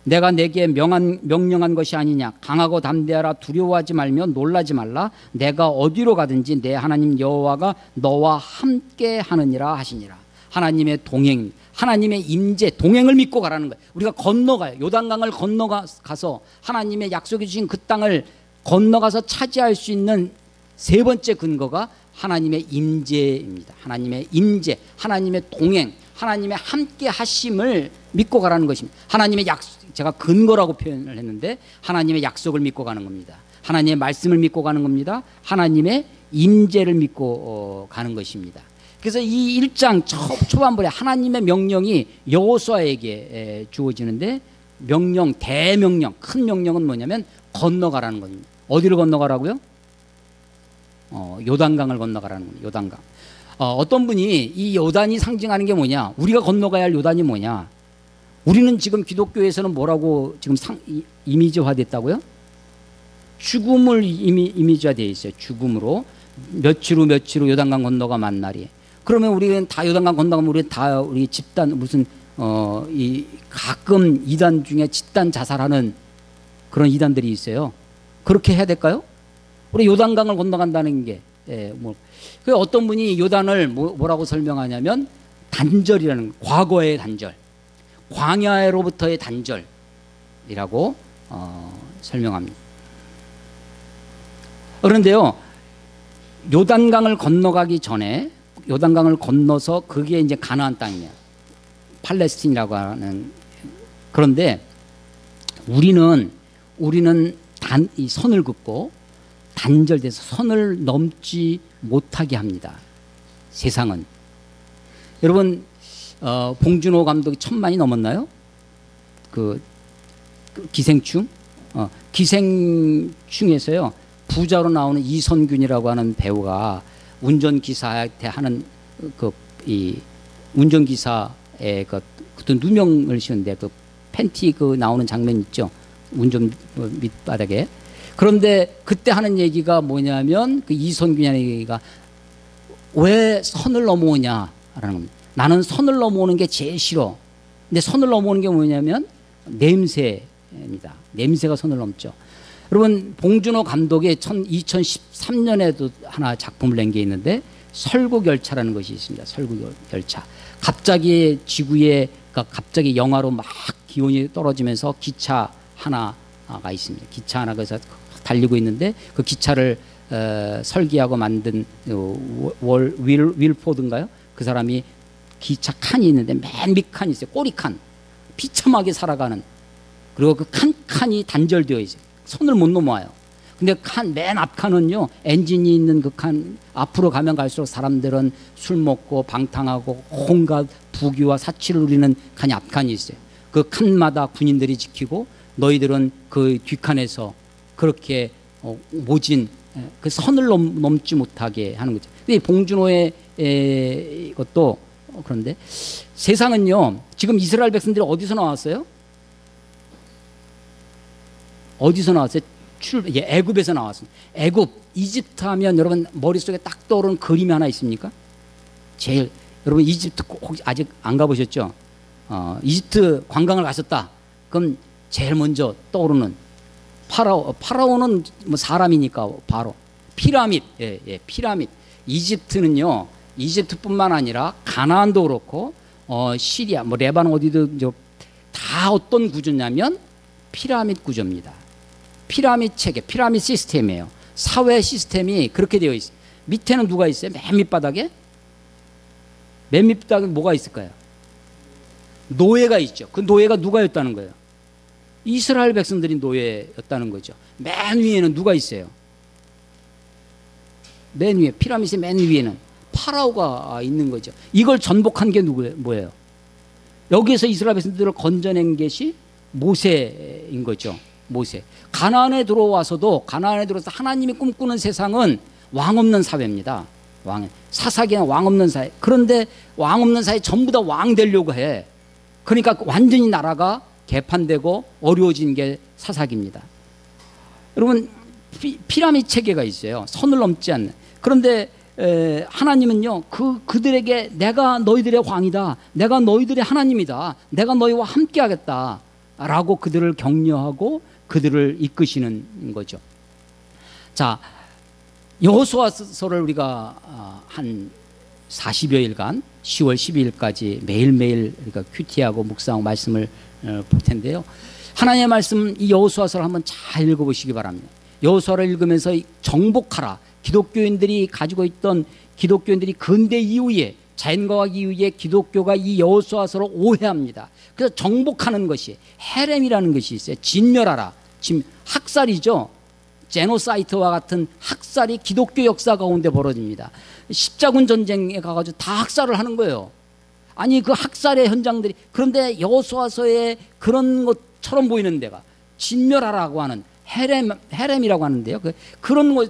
내가 내게 명령한 것이 아니냐. 강하고 담대하라. 두려워하지 말며 놀라지 말라. 내가 어디로 가든지 내 하나님 여호와가 너와 함께 하느니라 하시니라. 하나님의 동행, 하나님의 임재, 동행을 믿고 가라는 거예요. 우리가 건너가요. 요단강을 건너가서 하나님의 약속해 주신 그 땅을 건너가서 차지할 수 있는 세 번째 근거가 하나님의 임재입니다. 하나님의 임재, 하나님의 동행, 하나님의 함께 하심을 믿고 가라는 것입니다. 하나님의 약속, 제가 근거라고 표현을 했는데 하나님의 약속을 믿고 가는 겁니다. 하나님의 말씀을 믿고 가는 겁니다. 하나님의 임재를 믿고 가는 것입니다. 그래서 이 1장 초반부에 하나님의 명령이 여호수아에게 주어지는데, 명령, 대명령, 큰 명령은 뭐냐면 건너가라는 겁니다. 어디를 건너가라고요? 요단강을 건너가라는 겁니다. 요단강. 어떤 분이 이 요단이 상징하는 게 뭐냐, 우리가 건너가야 할 요단이 뭐냐, 우리는 지금 기독교에서는 뭐라고 지금 이미지화 됐다고요? 죽음을 이미지화 되어 있어요. 죽음으로. 며칠 후 요단강 건너가 만날이. 그러면 우리는 다 요단강 건너가면 우리 다 우리 집단 무슨 이 가끔 이단 중에 집단 자살하는 그런 이단들이 있어요. 그렇게 해야 될까요? 우리 요단강을 건너간다는 게 그 어떤 분이 요단을 뭐라고 설명하냐면 단절이라는, 과거의 단절, 광야로부터의 단절이라고 설명합니다. 그런데요, 요단강을 건너가기 전에, 요단강을 건너서 그게 이제 가나안 땅이에요. 팔레스틴이라고 하는. 그런데 우리는 이 선을 긋고 단절돼서 선을 넘지 못하게 합니다. 세상은. 여러분, 봉준호 감독이 1000만이 넘었나요? 그 기생충? 기생충에서요, 부자로 나오는 이선균이라고 하는 배우가 운전기사한테 하는 이 운전기사의 어떤 누명을 씌우는데 그 팬티 나오는 장면 있죠? 운전 밑바닥에. 그런데 그때 하는 얘기가 뭐냐면 그 이선균이라는 얘기가 왜 선을 넘어오냐라는 겁니다. 나는 선을 넘어오는 게 제일 싫어. 근데 선을 넘어오는 게 뭐냐면 냄새입니다. 냄새가 선을 넘죠. 여러분, 봉준호 감독의 2013년에도 하나 작품을 낸 게 있는데 설국열차라는 것이 있습니다. 설국열차. 갑자기 지구에, 그러니까 갑자기 영하로 막 기온이 떨어지면서 기차 하나가 있습니다. 기차 하나가 달리고 있는데 그 기차를 설계하고 만든 윌포드인가요? 그 사람이 기차 칸이 있는데 맨 밑칸이 있어요. 꼬리칸. 비참하게 살아가는. 그리고 그 칸이 단절되어 있어요. 손을 못 넘어와요. 근데 맨 앞칸은요, 엔진이 있는 그 칸, 앞으로 가면 갈수록 사람들은 술 먹고 방탕하고 온갖 부귀와 사치를 누리는 칸이 앞칸이 있어요. 그 칸마다 군인들이 지키고 너희들은 그 뒷칸에서 그렇게 모진 그 선을 넘지 못하게 하는 거죠. 근데 봉준호의 이것도 그런데 세상은요, 지금 이스라엘 백성들이 어디서 나왔어요? 어디서 나왔어요? 애굽에서 나왔습니다. 애굽, 이집트 하면 여러분 머릿속에 딱 떠오르는 그림이 하나 있습니까? 제일, 여러분 이집트 혹시 아직 안 가보셨죠? 이집트 관광을 가셨다. 그럼 제일 먼저 떠오르는 파라오는 뭐 사람이니까 바로 피라밋, 피라밋. 이집트는요, 이집트뿐만 아니라 가나안도 그렇고 시리아, 뭐 레바논 어디도 다 어떤 구조냐면 피라밋 구조입니다. 피라밋 체계, 피라밋 시스템이에요. 사회 시스템이 그렇게 되어 있어요. 밑에는 누가 있어요? 맨 밑바닥에? 맨 밑바닥에 뭐가 있을까요? 노예가 있죠. 그 노예가 누가였다는 거예요? 이스라엘 백성들이 노예였다는 거죠. 맨 위에는 누가 있어요? 맨 위에, 피라밋의 맨 위에는 파라오가 있는 거죠. 이걸 전복한 게 뭐예요? 여기에서 이스라엘 백성들을 건져낸 것이 모세인 거죠. 모세. 가나안에 들어와서 하나님이 꿈꾸는 세상은 왕 없는 사회입니다. 사사기나 왕 없는 사회. 그런데 왕 없는 사회 전부 다 왕 되려고 해. 그러니까 완전히 나라가 개판되고 어려워진 게 사사기입니다. 여러분, 피라밋 체계가 있어요. 선을 넘지 않는. 그런데 하나님은요, 그들에게 내가 너희들의 왕이다. 내가 너희들의 하나님이다. 내가 너희와 함께 하겠다. 라고 그들을 격려하고 그들을 이끄시는 거죠. 자, 여호수아서를 우리가 한 40여일간 10월 12일까지 매일매일 우리가 큐티하고 묵상하고 말씀을 볼 텐데요. 하나님의 말씀, 이 여호수아서를 한번 잘 읽어보시기 바랍니다. 여호수아를 읽으면서 정복하라. 기독교인들이 가지고 있던, 기독교인들이 근대 이후에, 자연과학 이후에 기독교가 이 여호수아서를 오해합니다. 그래서 정복하는 것이, 헤렘이라는 것이 있어요. 진멸하라. 지금 학살이죠. 제노사이트와 같은 학살이 기독교 역사 가운데 벌어집니다. 십자군 전쟁에 가가지고 다 학살을 하는 거예요. 아니, 그 학살의 현장들이, 그런데 여호수아서에 그런 것처럼 보이는 데가 진멸하라고 하는 헤렘이라고 하는데요. 그런 것,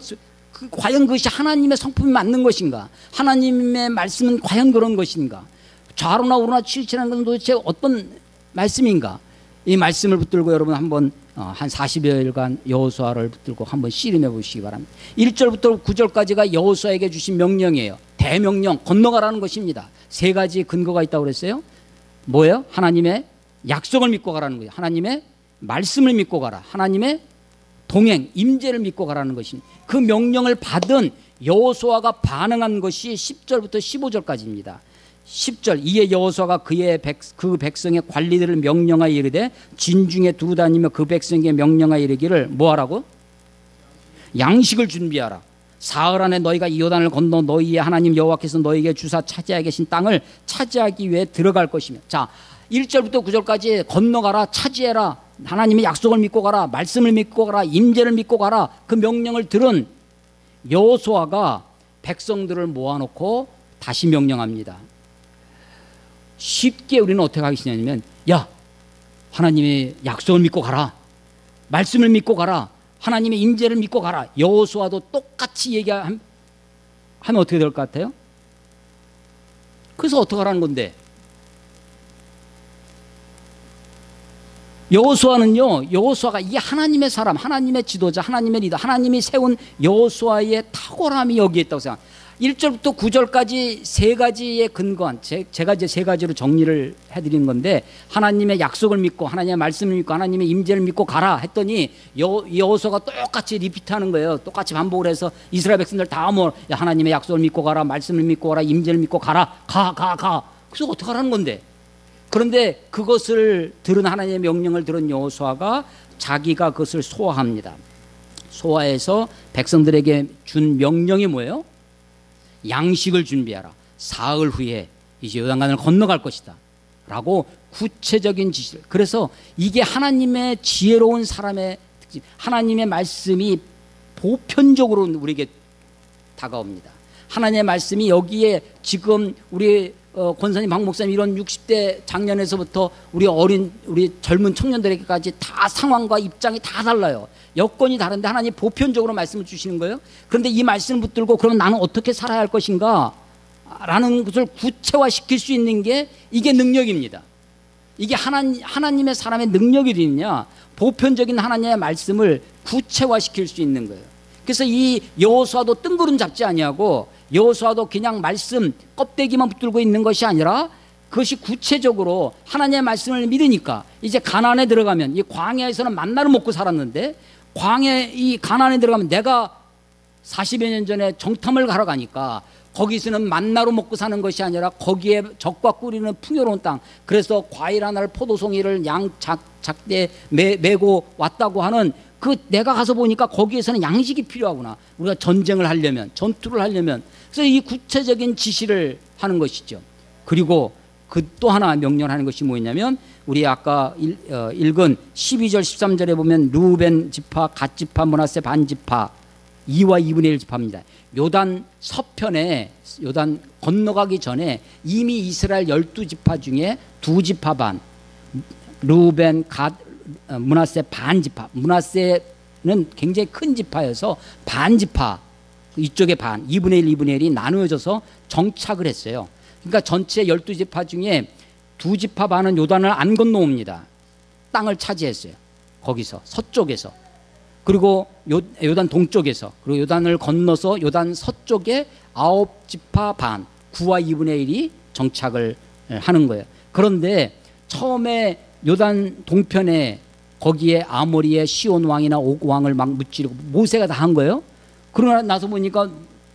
과연 그것이 하나님의 성품이 맞는 것인가? 하나님의 말씀은 과연 그런 것인가? 좌로나 우로나 치우치라는 것은 도대체 어떤 말씀인가? 이 말씀을 붙들고 여러분 한번 한 40여일간 여호수아를 붙들고 한번 씨름해 보시기 바랍니다. 1절부터 9절까지가 여호수아에게 주신 명령이에요. 대명령, 건너가라는 것입니다. 세 가지 근거가 있다고 그랬어요. 뭐예요? 하나님의 약속을 믿고 가라는 거예요. 하나님의 말씀을 믿고 가라. 하나님의 동행, 임재를 믿고 가라는 것입니다. 그 명령을 받은 여호수아가 반응한 것이 10절부터 15절까지입니다. 10절 이에 여호수아가 그 백성의 관리들을 명령하여 이르되 진중에 두루 다니며 그 백성에게 명령하여 이르기를 뭐하라고? 양식을 준비하라. 사흘 안에 너희가 이 요단을 건너 너희의 하나님 여호와께서 너희에게 주사 차지하여 계신 땅을 차지하기 위해 들어갈 것이며. 자, 1절부터 9절까지 건너가라, 차지해라, 하나님의 약속을 믿고 가라, 말씀을 믿고 가라, 임재를 믿고 가라, 그 명령을 들은 여호수아가 백성들을 모아놓고 다시 명령합니다. 쉽게 우리는 어떻게 하겠냐면, 야, 하나님의 약속을 믿고 가라, 말씀을 믿고 가라, 하나님의 임재를 믿고 가라. 여호수아도 똑같이 얘기하면 어떻게 될 것 같아요? 그래서 어떻게 하라는 건데? 여호수아가 이 하나님의 사람, 하나님의 지도자, 하나님의 리더, 하나님이 세운 여호수아의 탁월함이 여기에 있다고 생각합니다. 1절부터 9절까지 세 가지의 근거한, 제가 이제 세 가지로 정리를 해드린 건데, 하나님의 약속을 믿고, 하나님의 말씀을 믿고, 하나님의 임재를 믿고 가라 했더니 여호수아가 똑같이 리피트하는 거예요. 똑같이 반복을 해서 이스라엘 백성들 다 하나님의 약속을 믿고 가라, 말씀을 믿고 가라, 임재를 믿고 가라, 가. 그래서 어떻게 하라는 건데? 그런데 그것을 들은, 하나님의 명령을 들은 여호수아가 자기가 그것을 소화합니다. 소화해서 백성들에게 준 명령이 뭐예요? 양식을 준비하라. 사흘 후에 이제 요단강을 건너갈 것이다 라고 구체적인 지시를. 그래서 이게 하나님의 지혜로운 사람의 특징, 하나님의 말씀이 보편적으로 우리에게 다가옵니다. 하나님의 말씀이 여기에 지금 우리 권사님, 박 목사님 이런 60대 장년에서부터 우리 젊은 청년들에게까지 다 상황과 입장이 다 달라요. 여건이 다른데 하나님 보편적으로 말씀을 주시는 거예요. 그런데 이 말씀을 붙들고 그러면 나는 어떻게 살아야 할 것인가 라는 것을 구체화시킬 수 있는 게 이게 능력입니다. 이게 하나님의 사람의 능력이 있느냐, 보편적인 하나님의 말씀을 구체화시킬 수 있는 거예요. 그래서 이 여호수아도 뜬구름 잡지 아니하고, 여호수아도 그냥 말씀 껍데기만 붙들고 있는 것이 아니라 그것이 구체적으로 하나님의 말씀을 믿으니까 이제 가나안에 들어가면, 이 광야에서는 만나를 먹고 살았는데 이 가나안에 들어가면, 내가 40여 년 전에 정탐을 가러 가니까 거기서는 만나로 먹고 사는 것이 아니라 거기에 적과 꿀이는 풍요로운 땅, 그래서 과일 하나를, 포도송이를 작대에 메고 왔다고 하는, 내가 가서 보니까 거기에서는 양식이 필요하구나. 우리가 전쟁을 하려면, 전투를 하려면. 그래서 이 구체적인 지시를 하는 것이죠. 그리고 또 하나 명령하는 것이 뭐냐면, 우리 아까 읽은 12절 13절에 보면 루벤 지파, 갓 지파, 므낫세 반 지파, 2와 2분의 1 지파입니다. 요단 서편에, 요단 건너가기 전에 이미 이스라엘 12지파 중에 2지파 반, 루벤, 갓, 므낫세 반 지파, 므낫세는 굉장히 큰 지파여서 반 지파, 이쪽의 반, 2분의 1, 2분의 1이 나누어져서 정착을 했어요. 그러니까 전체 12지파 중에 2지파 반은 요단을 안 건너옵니다. 땅을 차지했어요. 거기서 서쪽에서. 그리고 요단 동쪽에서, 그리고 요단을 건너서 요단 서쪽에 9지파 반, 9와 2분의 1이 정착을 하는 거예요. 그런데 처음에 요단 동편에 거기에 아모리의 시온 왕이나 옥 왕을 막 무찌르고 모세가 다 한 거예요. 그러고 나서 보니까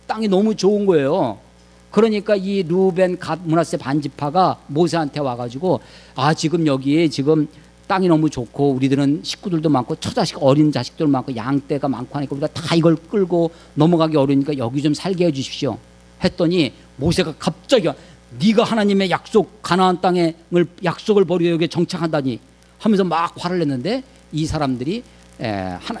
땅이 너무 좋은 거예요. 그러니까 이 루벤, 갓, 므낫세 반지파가 모세한테 와가지고, 지금 여기에 지금 땅이 너무 좋고 우리들은 식구들도 많고 처자식, 어린 자식들 많고 양떼가 많고 하니까 우리가 다 이걸 끌고 넘어가기 어려우니까 여기 좀 살게 해주십시오 했더니, 모세가 갑자기 네가 하나님의 약속 가나안 땅을 약속을 버리고 여기에 정착한다니 하면서 막 화를 냈는데, 이 사람들이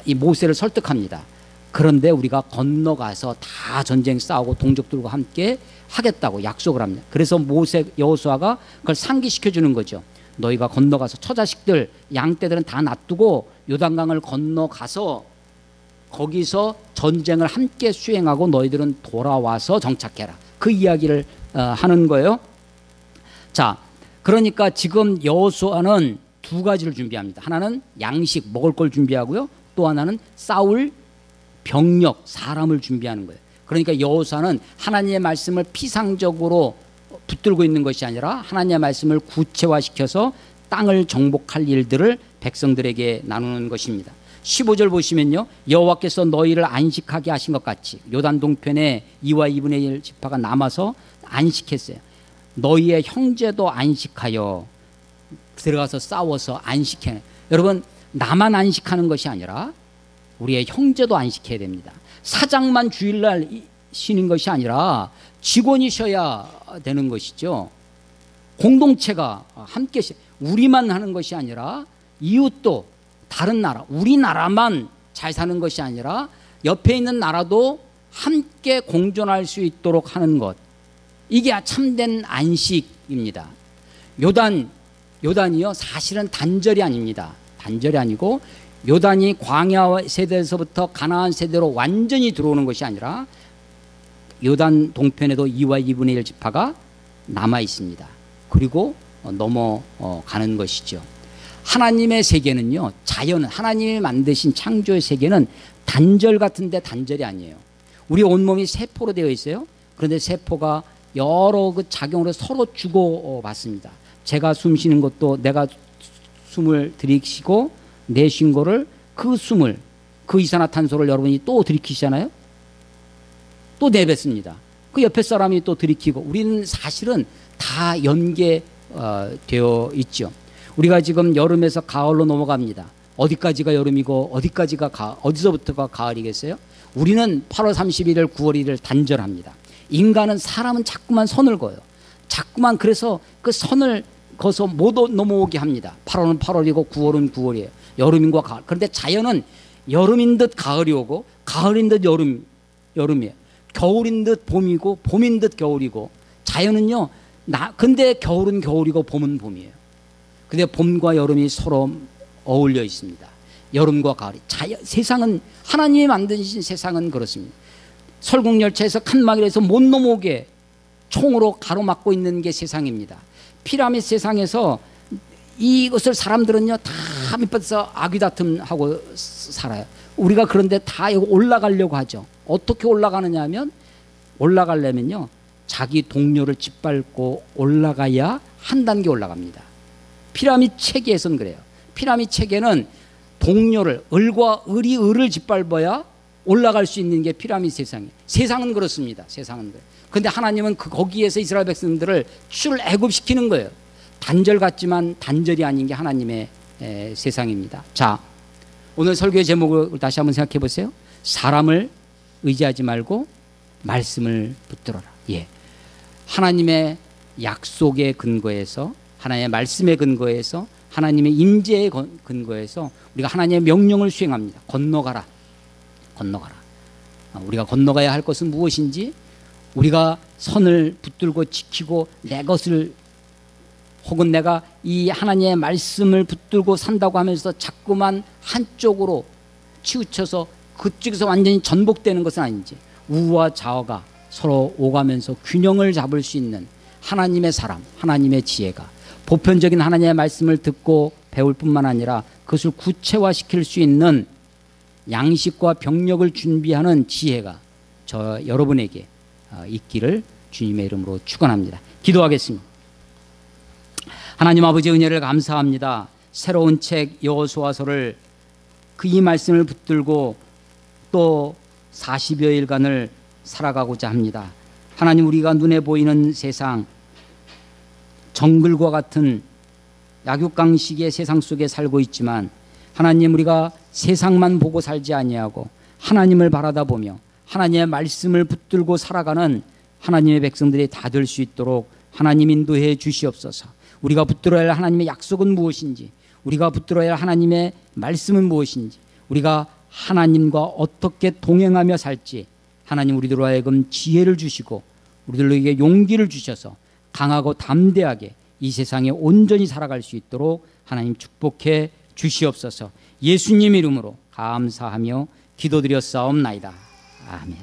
이 모세를 설득합니다. 그런데 우리가 건너가서 다 전쟁 싸우고 동족들과 함께 하겠다고 약속을 합니다. 그래서 여호수아가 그걸 상기시켜 주는 거죠. 너희가 건너가서 처자식들, 양떼들은 다 놔두고 요단강을 건너가서 거기서 전쟁을 함께 수행하고 너희들은 돌아와서 정착해라. 그 이야기를 하는 거예요. 자, 그러니까 지금 여호수아는 두 가지를 준비합니다. 하나는 양식, 먹을 걸 준비하고요. 또 하나는 싸울 병력, 사람을 준비하는 거예요. 그러니까 여호수아는 하나님의 말씀을 피상적으로 붙들고 있는 것이 아니라 하나님의 말씀을 구체화시켜서 땅을 정복할 일들을 백성들에게 나누는 것입니다. 15절 보시면요, 여호와께서 너희를 안식하게 하신 것 같이 요단 동편에 2와 2분의 1 지파가 남아서 안식했어요. 너희의 형제도 안식하여 들어가서 싸워서 안식해. 여러분, 나만 안식하는 것이 아니라 우리의 형제도 안식해야 됩니다. 사장만 주일날 쉬는 것이 아니라 직원이 쉬어야 되는 것이죠. 공동체가 함께 우리만 하는 것이 아니라 이웃도, 다른 나라, 우리나라만 잘 사는 것이 아니라 옆에 있는 나라도 함께 공존할 수 있도록 하는 것, 이게 참된 안식입니다. 요단이요 사실은 단절이 아닙니다. 단절이 아니고 요단이 광야 세대에서부터 가나안 세대로 완전히 들어오는 것이 아니라 요단 동편에도 2와 2분의 1 지파가 남아 있습니다. 그리고 넘어가는 것이죠. 하나님의 세계는요, 자연은, 하나님이 만드신 창조의 세계는 단절 같은데 단절이 아니에요. 우리 온몸이 세포로 되어 있어요. 그런데 세포가 여러 그 작용으로 서로 주고받습니다. 제가 숨 쉬는 것도 내가 숨을 들이쉬고 내쉰 거를, 그 숨을, 그 이산화탄소를 여러분이 또 들이키시잖아요. 또 내뱉습니다. 그 옆에 사람이 또 들이키고, 우리는 사실은 다 연계되어 있죠. 우리가 지금 여름에서 가을로 넘어갑니다. 어디까지가 여름이고 어디까지가 어디서부터가 가을이겠어요? 우리는 8월 31일, 9월 1일 단절합니다. 인간은, 사람은 자꾸만 선을 그어요. 자꾸만, 그래서 그 선을 그어서 못 넘어오게 합니다. 8월은 8월이고 9월은 9월이에요. 여름인과 가을. 그런데 자연은 여름인 듯 가을이 오고 가을인 듯 여름이에요. 겨울인 듯 봄이고 봄인 듯 겨울이고, 자연은요, 근데 겨울은 겨울이고 봄은 봄이에요. 근데 봄과 여름이 서로 어울려 있습니다. 여름과 가을이. 세상은, 하나님이 만드신 세상은 그렇습니다. 설국열차에서 칸막이에서 못 넘어오게 총으로 가로막고 있는 게 세상입니다. 피라미드 세상에서 이것을 사람들은요 다 밑바닥에서 아귀다툼하고 살아요. 우리가 그런데 다 올라가려고 하죠. 어떻게 올라가느냐 하면, 올라가려면요 자기 동료를 짓밟고 올라가야 한 단계 올라갑니다. 피라미드 체계에서는 그래요. 피라미드 체계는 동료를, 을을 짓밟아야 올라갈 수 있는 게 피라미드 세상이에요. 세상은 그렇습니다. 세상은 그래요. 그런데 하나님은 거기에서 이스라엘 백성들을 출애굽시키는 거예요. 단절 같지만 단절이 아닌 게 하나님의 세상입니다. 자, 오늘 설교의 제목을 다시 한번 생각해 보세요. 사람을 의지하지 말고 말씀을 붙들어라. 예, 하나님의 약속의 근거에서, 하나님의 말씀의 근거에서, 하나님의 임재의 근거에서 우리가 하나님의 명령을 수행합니다. 건너가라. 건너가라. 우리가 건너가야 할 것은 무엇인지, 우리가 선을 붙들고 지키고 내 것을, 혹은 내가 이 하나님의 말씀을 붙들고 산다고 하면서 자꾸만 한쪽으로 치우쳐서 그쪽에서 완전히 전복되는 것은 아닌지, 우와 좌우가 서로 오가면서 균형을 잡을 수 있는 하나님의 사람, 하나님의 지혜가, 보편적인 하나님의 말씀을 듣고 배울 뿐만 아니라 그것을 구체화시킬 수 있는 양식과 병력을 준비하는 지혜가 저 여러분에게 있기를 주님의 이름으로 축원합니다. 기도하겠습니다. 하나님 아버지, 은혜를 감사합니다. 새로운 책 여호수아서를, 그 이 말씀을 붙들고 또 40여일간을 살아가고자 합니다. 하나님, 우리가 눈에 보이는 세상, 정글과 같은 약육강식의 세상 속에 살고 있지만, 하나님, 우리가 세상만 보고 살지 아니하고 하나님을 바라다보며 하나님의 말씀을 붙들고 살아가는 하나님의 백성들이 다 될 수 있도록 하나님 인도해 주시옵소서. 우리가 붙들어야 할 하나님의 약속은 무엇인지, 우리가 붙들어야 할 하나님의 말씀은 무엇인지, 우리가 하나님과 어떻게 동행하며 살지, 하나님 우리들로 하여금 지혜를 주시고 우리들에게 용기를 주셔서 강하고 담대하게 이 세상에 온전히 살아갈 수 있도록 하나님 축복해 주시옵소서. 예수님 이름으로 감사하며 기도드렸사옵나이다. 아멘.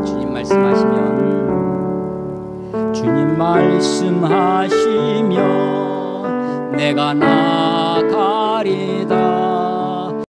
주님 말씀하시면, 주님 말씀하시면 내가 나가리다.